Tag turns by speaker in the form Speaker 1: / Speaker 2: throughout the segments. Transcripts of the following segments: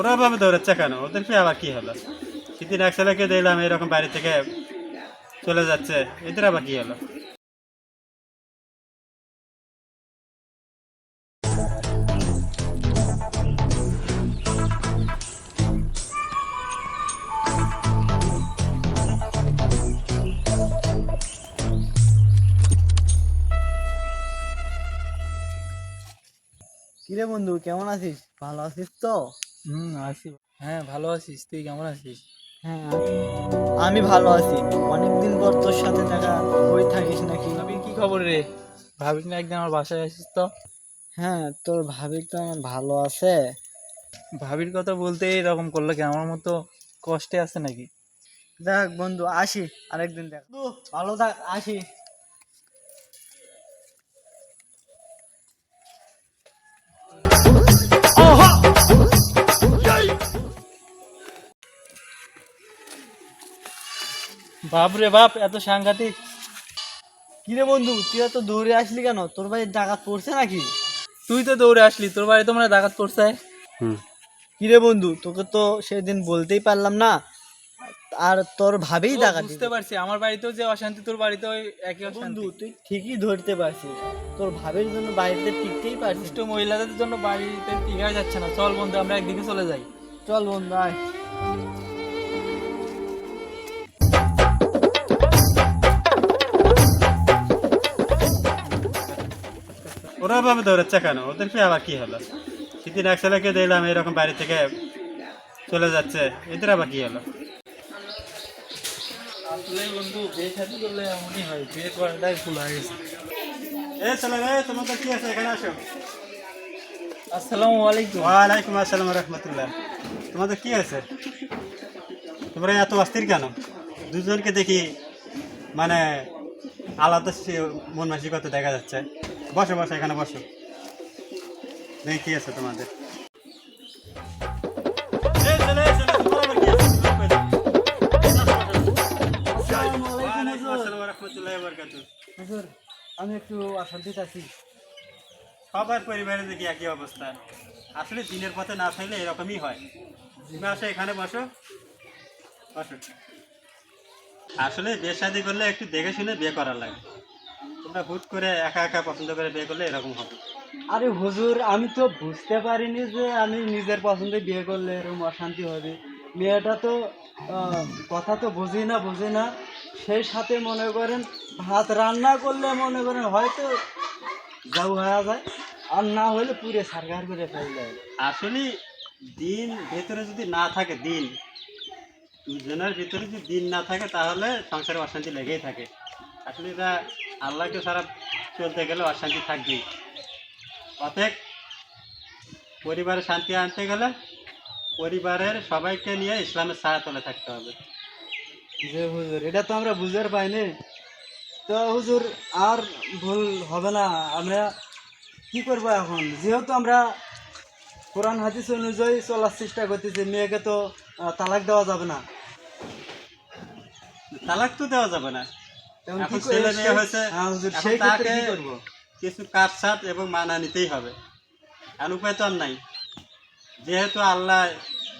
Speaker 1: ওরা ভাবে দৌড়াচ্ছে কেন? ওদেরকে আবার কি হলো? সেদিন এক ছেলেকে দেখলাম এরকম বাড়ি থেকে চলে যাচ্ছে, এদের আবার কি হলো?
Speaker 2: কিরে বন্ধু, কেমন আছিস? ভালো আছিস তো?
Speaker 3: আছি। হ্যাঁ, ভালো আছিস? তুই কেমন আছিস?
Speaker 2: হ্যাঁ, আমি ভালো আছি। অনেকদিন পর তোর সাথে দেখা হয়ে থাকিস নাকি?
Speaker 3: ভাবির কি খবর রে? ভাবির না একদিন আমার বাসায় আসিস তো?
Speaker 2: হ্যাঁ, তোর ভাবি তো আমার ভালো আছে।
Speaker 3: ভাবির কথা বলতে এরকম করলো কি? আমার মতো কষ্টে আছে নাকি?
Speaker 2: দেখ বন্ধু, আসি আরেকদিন। দেখ বন্ধু, ভালো থাক, আসি।
Speaker 3: বাপ রে বাপ, এত সাংঘাতিক!
Speaker 2: কিরে বন্ধু, তুই এত দৌড়ে আসলি কেন? তোর ভাই ডাকাত পড়ছে নাকি?
Speaker 3: তুই তো দৌড়ে আসলি, তোর বাড়ি তো মানে ডাকাত পড়ছে।
Speaker 2: কিরে বন্ধু, তোকে তো সেদিন বলতেই পারলাম না। আর তোর ভাবেই ডাকাত।
Speaker 3: বুঝতে পারছি, আমার বাড়িতেও যে অশান্তি তোর বাড়িতেও একই
Speaker 2: বন্ধু,
Speaker 3: অশান্তি।
Speaker 2: তুই ঠিকই ধরতে পারছিস। তোর ভাবের জন্য বাড়িতে টিকতেই পারছিস।
Speaker 3: দুষ্ট মহিলাদের জন্য বাড়িতে টিকা যাচ্ছে না। চল বন্ধু, আমরা একদিকে চলে যাই।
Speaker 2: চল বন্ধু, আয়।
Speaker 1: ওরা ভাবে দৌড়াচ্ছে কেন? ওদেরকে আবার কি হলো? সেদিন এক ছেলেকে দেখলাম এরকম বাড়ি থেকে চলে যাচ্ছে, এদের আবার কি হলো?
Speaker 3: আসলে বন্ধু, বিয়ে শাদী করলে এমনই হয়, বিয়ে করাটাই ভুল হয়ে গেছে।
Speaker 1: এ ছেলে রে, তোমাদের কি আছে? এখানে আসো।
Speaker 3: আসসালামু আলাইকুম।
Speaker 1: ওয়ালাইকুম আসসালাম রহমতুল্লাহ। তোমাদের কি আছে? তোমরা এত অস্থির কেন? দুজনকে দেখি মানে আলাদা মন মানসিকতা দেখা যাচ্ছে। বসো বসো, এখানে বসো। দেখি কি আছে তোমাদের। এই ছেলে, এই ছেলে, তোমার আবার কি আছে? ওয়ালাইকুম আসসালাম রহমতুল্লাহি ওয়া বারাকাতুহু।
Speaker 2: হুজুর, আমি একটু অশান্তিতে আছি।
Speaker 1: সবার পরিবারে দেখি একই অবস্থা। আসলে দিনের পথে না থাকলে এরকমই হয়। তুমি আসো, এখানে বসো বসো। আসলে বিয়ে শাদী করলে একটু দেখে শুনে বিয়ে করা লাগে। তোমরা হুট করে একা একা পছন্দ করে বিয়ে করলে এরকম হবে।
Speaker 2: আরে হুজুর, আমি তো বুঝতে পারিনি যে আমি নিজের পছন্দে বিয়ে করলে এরকম অশান্তি হবে। মেয়েটা তো কথা তো বোঝে না। সেই সাথে মনে করেন ভাত রান্না করলে মনে করেন হয়তো যাও হয়ে যায়, আর না হলে পুরে সারগার করে ফেলে।
Speaker 1: আসলে দিন ভেতরে যদি না থাকে, দিন দুজনের ভিতরে যদি দিন না থাকে তাহলে সংসারে অশান্তি লেগেই থাকে। আসলে এটা আল্লাহকে ছাড়া চলতে গেলে অশান্তি থাকবেই। অতএব পরিবারে শান্তি আনতে গেলে পরিবারের সবাইকে নিয়ে ইসলামের ছায়াতলে থাকতে হবে।
Speaker 2: যে হুজুর, এটা তো আমরা বুঝতে পাইনি। তো হুজুর, আর ভুল হবে না। আমরা কি করবো এখন? যেহেতু আমরা কোরআন হাদিস অনুযায়ী চলার চেষ্টা করতেছি, মেয়েকে তো তালাক দেওয়া যাবে না।
Speaker 1: তালাক তো দেওয়া যাবে না।
Speaker 2: এখন
Speaker 1: এখন
Speaker 2: কি
Speaker 1: ছেলে
Speaker 2: করে
Speaker 1: মেয়ে হয়েছে,
Speaker 2: হ্যাঁ হুজুর,
Speaker 1: এখন
Speaker 2: সেই ক্ষেত্রে
Speaker 1: তাকে
Speaker 2: কি করবো?
Speaker 1: কিছু কাটছাট এবং মানা নিতেই হবে। আর উপায় তো আর নাই, যেহেতু আল্লাহ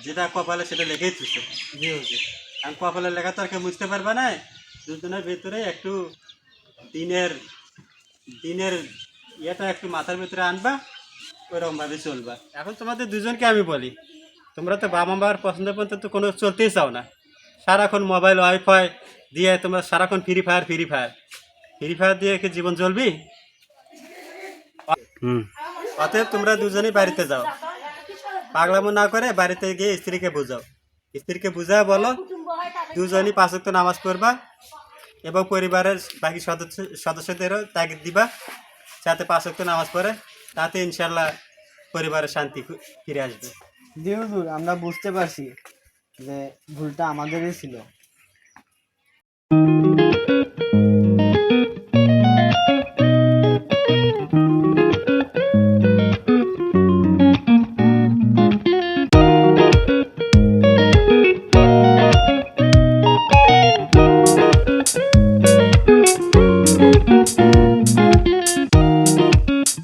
Speaker 1: যেটা কপালে সেটা লেখেই থুছে।
Speaker 2: জি হুজুর।
Speaker 1: কারণ কপালের লেখা তো আর কেউ বুঝতে পারবে না। দুজনের ভিতরে একটু দিনের দিনের ইয়েটা একটু মাথার ভিতরে আনবা, ওইরকম ভাবে চলবা। এখন তোমাদের দুজনকে আমি বলি, তোমরা তো বাবা মার পছন্দ পর্যন্ত তো কোনো চলতেই চাও না। সারাক্ষণ মোবাইল ওয়াইফাই দিয়ে তোমরা সারাক্ষণ ফ্রি ফায়ার দিয়ে কি জীবন চলবি? অতএব তোমরা দুজনেই বাড়িতে যাও, পাগলামো না করে বাড়িতে গিয়ে স্ত্রীকে বুঝাও। স্ত্রীকে বুঝা বলো দুজনই 5 ওয়াক্ত নামাজ পড়বা এবং পরিবারের বাকি সদস্যদেরও তাগিদ দিবা যাতে 5 ওয়াক্ত নামাজ পড়ে। তাতে ইনশাল্লাহ পরিবারের শান্তি ফিরে আসবে।
Speaker 2: জি হুজুর, আমরা বুঝতে পারছি যে ভুলটা আমাদেরই ছিল।